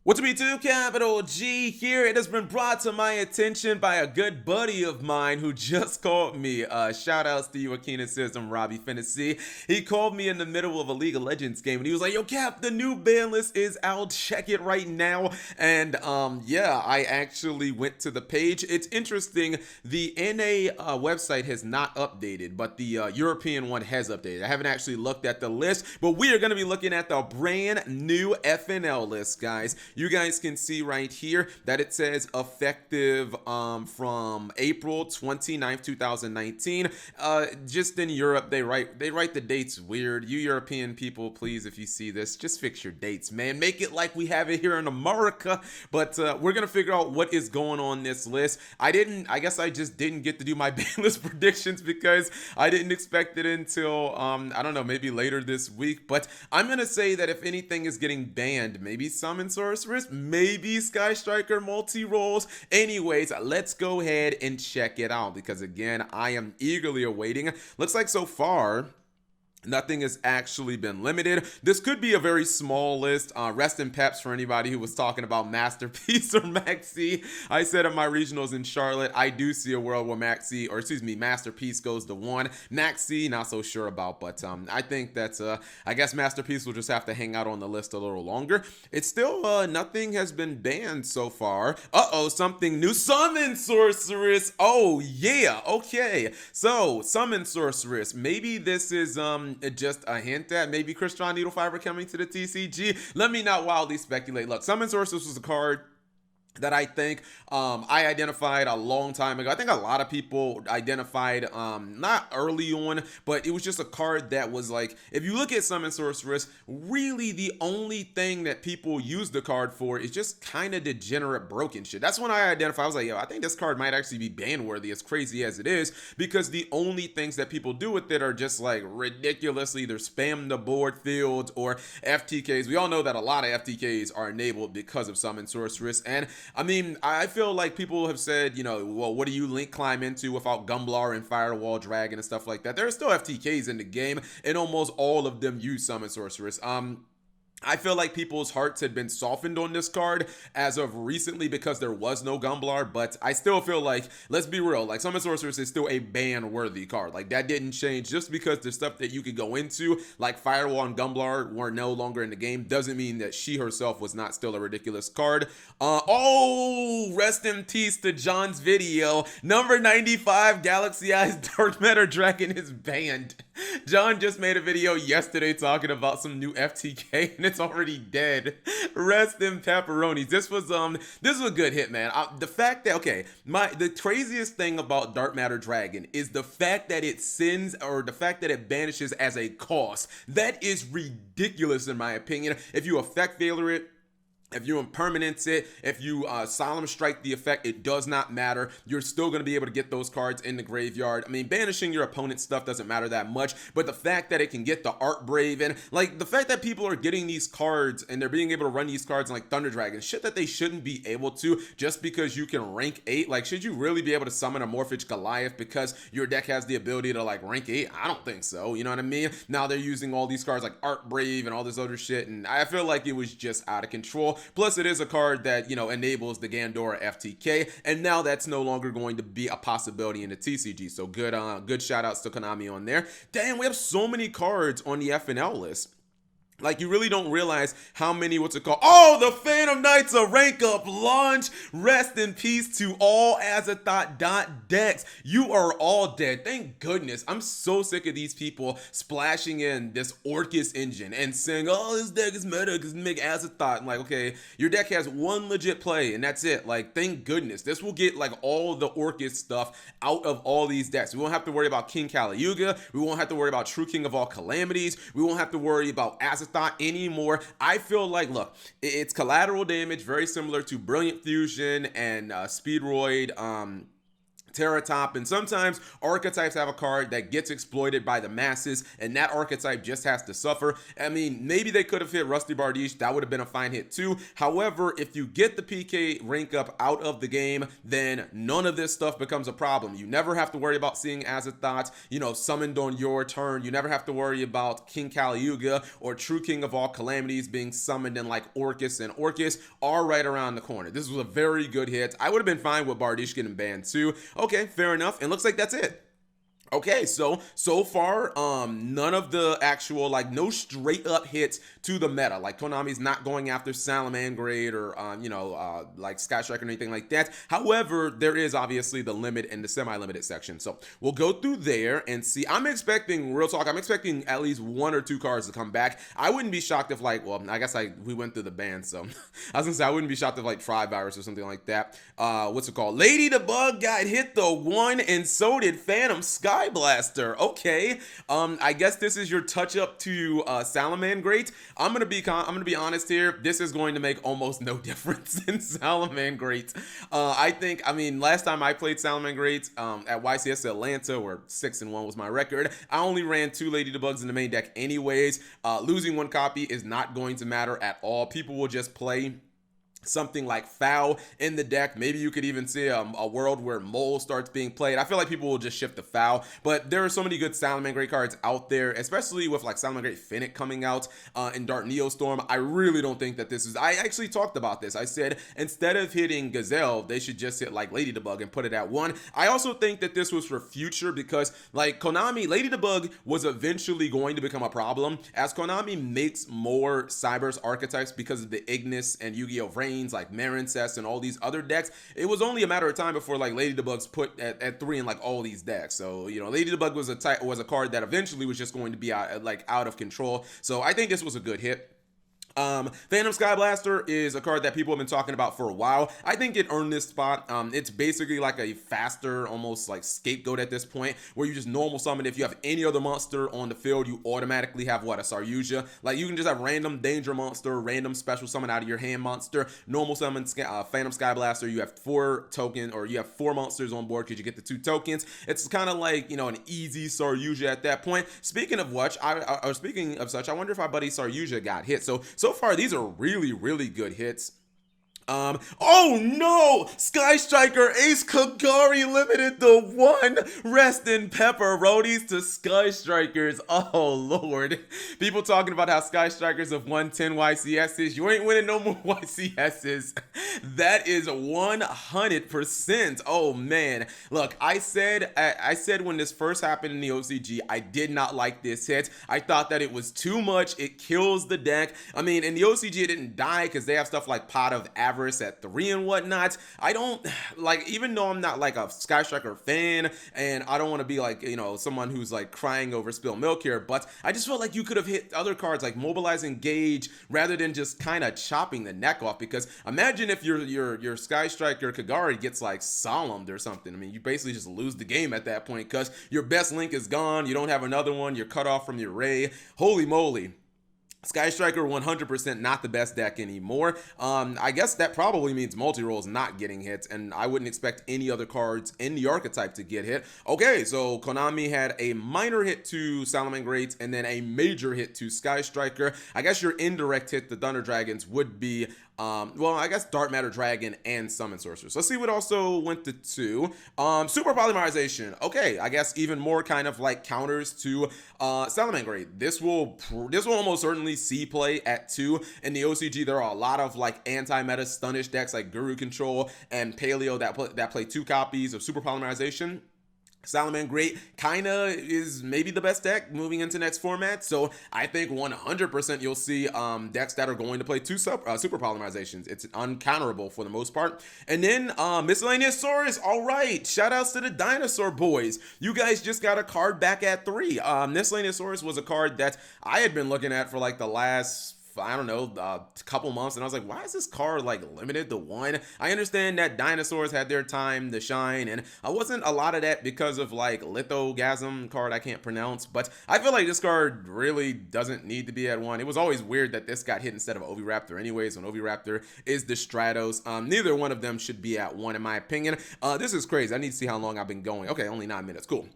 What's up, YouTube? Capital G here. It has been brought to my attention by a good buddy of mine who just called me. Shout outs to you, Akina says I'm Robbie Fantasy. He called me in the middle of a League of Legends game and he was like, "Yo, Cap, the new ban list is out. Check it right now." And yeah, I actually went to the page. It's interesting. The NA website has not updated, but the European one has updated. I haven't actually looked at the list, but we are going to be looking at the brand new FNL list, guys. You guys can see right here that it says effective from April 29th, 2019. Just in Europe, they write the dates weird. You European people, please, if you see this, just fix your dates, man. Make it like we have it here in America. But we're gonna figure out what is going on this list. I guess I just didn't get to do my ban list predictions because I didn't expect it until I don't know, maybe later this week. But I'm gonna say that if anything is getting banned, maybe Summon Sorceress, maybe Sky Striker multi-roles. Anyways, let's go ahead and check it out because again, I am eagerly awaiting. Looks like so far nothing has actually been limited. This could be a very small list. Rest in peps for anybody who was talking about Masterpiece or Maxi. I said in my regionals in Charlotte, I do see a world where Masterpiece goes to 1. Maxi, not so sure about, but I think that's, I guess Masterpiece will just have to hang out on the list a little longer. It's still, nothing has been banned so far. Uh-oh, something new. Summon Sorceress. Oh, yeah. Okay. So, Summon Sorceress. Maybe this is, just a hint that maybe Crystron Needle Fiber coming to the TCG. Let me not wildly speculate. Look, Summon Sorceress was a card that I think I identified a long time ago. I think a lot of people identified, not early on, but it was just a card that was like, if you look at Summon Sorceress, really the only thing that people use the card for is just kind of degenerate broken shit. That's when I identified. I was like, yo, I think this card might actually be ban worthy, as crazy as it is, because the only things that people do with it are just like ridiculously either spam the board fields or FTKs. We all know that a lot of FTKs are enabled because of Summon Sorceress, and I mean, I feel like people have said, you know, well, what do you link climb into without Gumblar and Firewall Dragon and stuff like that? There are still FTKs in the game, and almost all of them use Summon Sorceress. I feel like people's hearts had been softened on this card as of recently because there was no Gumblar, but I still feel like, let's be real, like Summon Sorceress is still a ban-worthy card. Like, that didn't change. Just because there's stuff that you could go into, like Firewall and Gumblar were no longer in the game, doesn't mean that she herself was not still a ridiculous card. Oh, rest in peace to John's video. Number 95, Galaxy Eyes Dark Matter Dragon is banned. John just made a video yesterday talking about some new FTK and it's already dead. Rest in pepperonis. This was a good hit, man. The fact that the craziest thing about Dark Matter Dragon is the fact that it sends, or the fact that it banishes as a cost. That is ridiculous in my opinion. If you effect failure it, if you impermanence it, if you solemn strike the effect, it does not matter. You're still going to be able to get those cards in the graveyard. I mean, banishing your opponent's stuff doesn't matter that much, but the fact that it can get the Art Brave and like the fact that people are getting these cards and they're being able to run these cards like Thunder Dragon, shit that they shouldn't be able to just because you can rank 8. Like, should you really be able to summon a Morphage Goliath because your deck has the ability to like rank 8? I don't think so. You know what I mean? Now they're using all these cards like Art Brave and all this other shit, and I feel like it was just out of control. Plus, it is a card that, you know, enables the Gandora FTK, and now that's no longer going to be a possibility in the TCG. So good shout outs to Konami on there. Damn, we have so many cards on the FNL list. Like, you really don't realize how many, oh, the Phantom Knights, a rank up launch. Rest in peace to all Azzathot decks. You are all dead. Thank goodness. I'm so sick of these people splashing in this Orcus engine and saying, oh, this deck is meta because make Azzathot. I'm like, okay, your deck has one legit play and that's it. Like, thank goodness. This will get like all the Orcus stuff out of all these decks. We won't have to worry about King Yugioh. We won't have to worry about True King of all Calamities. We won't have to worry about Azzathot anymore. I feel like, look, it's collateral damage, very similar to Brilliant Fusion and Speedroid, Terratop, and sometimes archetypes have a card that gets exploited by the masses, and that archetype just has to suffer. I mean, maybe they could have hit Rusty Bardiche. That would have been a fine hit too. However, if you get the PK rank up out of the game, then none of this stuff becomes a problem. You never have to worry about seeing Azzathot, summoned on your turn. You never have to worry about King Yugioh or True King of all calamities being summoned in like Orcus, and Orcus are right around the corner. This was a very good hit. I would have been fine with Bardiche getting banned too. Okay, fair enough. And looks like that's it. Okay, so far, none of the actual, like, no straight up hits to the meta. Like, Konami's not going after Salamangreat or, like Sky Striker or anything like that. However, there is obviously the limit and the semi-limited section. So we'll go through there and see. I'm expecting, real talk, I'm expecting at least 1 or 2 cards to come back. I wouldn't be shocked if, like, well, I guess we went through the ban, so I was gonna say I wouldn't be shocked if like Tribe Virus or something like that. What's it called? Lady the Bug got hit the 1, and so did Phantom Sky Blaster. Okay, I guess this is your touch up to Salamangreat. I'm gonna be honest here. This is going to make almost no difference in Salamangreat. I mean, last time I played Salamangreat at YCS Atlanta, where 6-1 was my record, I only ran 2 Lady the Bugs in the main deck anyways. Losing 1 copy is not going to matter at all. People will just play something like Foul in the deck. Maybe you could even see a world where Mole starts being played. I feel like people will just shift to Foul, but there are so many good Salamangreat cards out there, especially with like Salamangreat Finnick coming out in Dark Neostorm. I really don't think that this is, I actually talked about this. I said instead of hitting Gazelle, they should just hit like Lady the Bug and put it at 1. I also think that this was for future because like Konami, Lady the Bug was eventually going to become a problem as Konami makes more Cybers archetypes because of the Ignis and Yu-Gi-Oh! Rain, like Marincess and all these other decks. It was only a matter of time before like Lady the Bug's put at 3 in like all these decks. So Lady the Bug was a card that eventually was just going to be out of control. So I think this was a good hit. Phantom Sky Blaster is a card that people have been talking about for a while. I think it earned this spot. It's basically like a faster, almost like scapegoat at this point, where you just normal summon. If you have any other monster on the field, you automatically have what, a Saryuja. Like you can just have random danger monster, random special summon out of your hand monster, normal summon Phantom Sky Blaster. You have 4 token, or you have 4 monsters on board because you get the 2 tokens. It's kind of like an easy Saryuja at that point. Speaking of which, speaking of such, I wonder if our buddy Saryuja got hit. So far, these are really, really good hits. Oh no! Sky Striker Ace Kagari limited the 1. Rest in pepperonis to Sky Strikers. Oh lord. People talking about how Sky Strikers have won 10 YCSs. You ain't winning no more YCSs. That is 100%. Oh man. Look, I said when this first happened in the OCG, I did not like this hit. I thought that it was too much. It kills the deck. I mean, in the OCG, it didn't die because they have stuff like Pot of Avarice at 3 and whatnot. I don't like, even though I'm not like a Sky Striker fan and I don't want to be like someone who's like crying over spilled milk here, but I just felt like you could have hit other cards like Mobilize Engage rather than just kind of chopping the neck off. Because imagine if your Sky Striker Kagari gets like solemned or something. I mean, you basically just lose the game at that point because your best link is gone. You don't have another one. You're cut off from your Ray. Holy moly. Sky Striker 100% not the best deck anymore. I guess that probably means multi-roll is not getting hits, and I wouldn't expect any other cards in the archetype to get hit. Okay, so Konami had a minor hit to Salamangreat and then a major hit to Sky Striker. I guess your indirect hit, the Thunder Dragons, would be well, I guess Dark Matter Dragon and Summon Sorceress. Let's see what also went to 2. Super Polymerization. Okay, I guess even more kind of like counters to Salamangreat. This will almost certainly see play at 2. In the OCG, there are a lot of like anti-meta stunish decks like Guru Control and Paleo that play 2 copies of Super Polymerization. Salamangreat kinda is maybe the best deck moving into next format, so I think 100% you'll see decks that are going to play 2 super polymerizations. It's uncounterable for the most part. And then Miscellaneous Saurus. All right, shout outs to the Dinosaur Boys. You guys just got a card back at 3. Miscellaneous Saurus was a card that I had been looking at for like the last I don't know, a couple months, and I was like, why is this card like limited to one? I understand that dinosaurs had their time to shine, and I wasn't a lot of that because of like Lithogasm card I can't pronounce, but I feel like this card really doesn't need to be at one. It was always weird that this got hit instead of Oviraptor anyways, when Oviraptor is the Stratos. Neither one of them should be at one in my opinion. This is crazy. I need to see how long I've been going. Okay, only 9 minutes. Cool.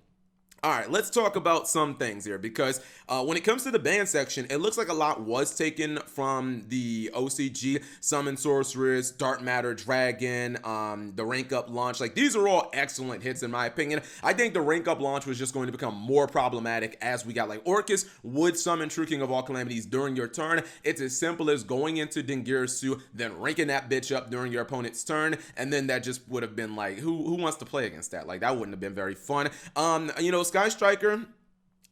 All right, let's talk about some things here, because when it comes to the ban section, it looks like a lot was taken from the OCG, Summon Sorceress, Dark Matter Dragon, the rank up launch. Like, these are all excellent hits in my opinion. I think the rank up launch was just going to become more problematic as we got like Orcus would summon True King of all calamities during your turn. It's as simple as going into Dingirsu, then ranking that bitch up during your opponent's turn, and then that just would have been like, who wants to play against that? Like, that wouldn't have been very fun. You know, Sky Striker,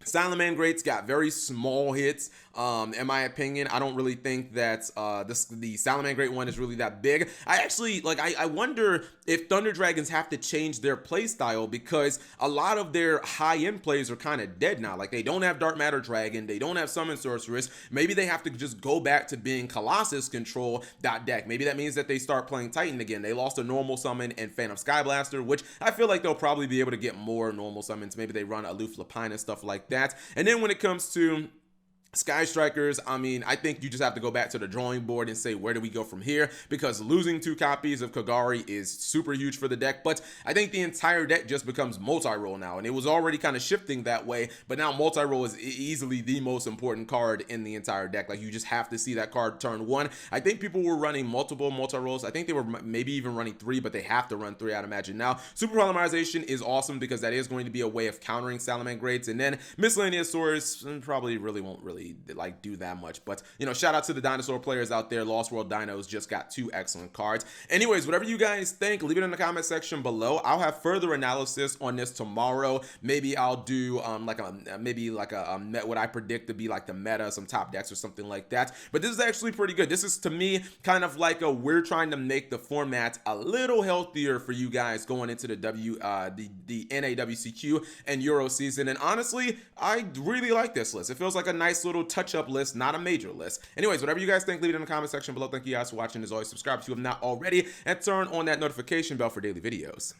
Salaman Greats got very small hits. In my opinion, I don't really think that the Salaman Great one is really that big. I actually I wonder if Thunder Dragons have to change their play style, because a lot of their high-end plays are kind of dead now. Like, they don't have Dark Matter Dragon, they don't have Summon Sorceress. Maybe they have to just go back to being Colossus control deck. Maybe that means that they start playing Titan again. They lost a normal summon and Phantom Skyblaster, which I feel like they'll probably be able to get more normal summons. Maybe they run Aloof Lapine and stuff like that. And then when it comes to Sky Strikers, I mean, I think you just have to go back to the drawing board and say, where do we go from here? Because losing 2 copies of Kagari is super huge for the deck, but I think the entire deck just becomes multi-role now, and it was already kind of shifting that way, but now multi-role is easily the most important card in the entire deck. Like, you just have to see that card turn 1. I think people were running multiple multi-roles. I think they were maybe even running 3, but they have to run 3, I'd imagine. Now, Super Polymerization is awesome because that is going to be a way of countering Salamangreats, and then Miscellaneous Swords probably really won't really like do that much. But you know, shout out to the dinosaur players out there. Lost World Dinos just got 2 excellent cards. Anyways, whatever you guys think, leave it in the comment section below. I'll have further analysis on this tomorrow. Maybe I'll do what I predict to be like the meta, some top decks or something like that. But this is actually pretty good. This is, to me, kind of like we're trying to make the format a little healthier for you guys going into the NAWCQ and Euro season. And honestly, I really like this list. It feels like a nice little touch-up list, not a major list. Anyways, whatever you guys think, leave it in the comment section below. Thank you guys for watching. As always, subscribe if you have not already, and turn on that notification bell for daily videos.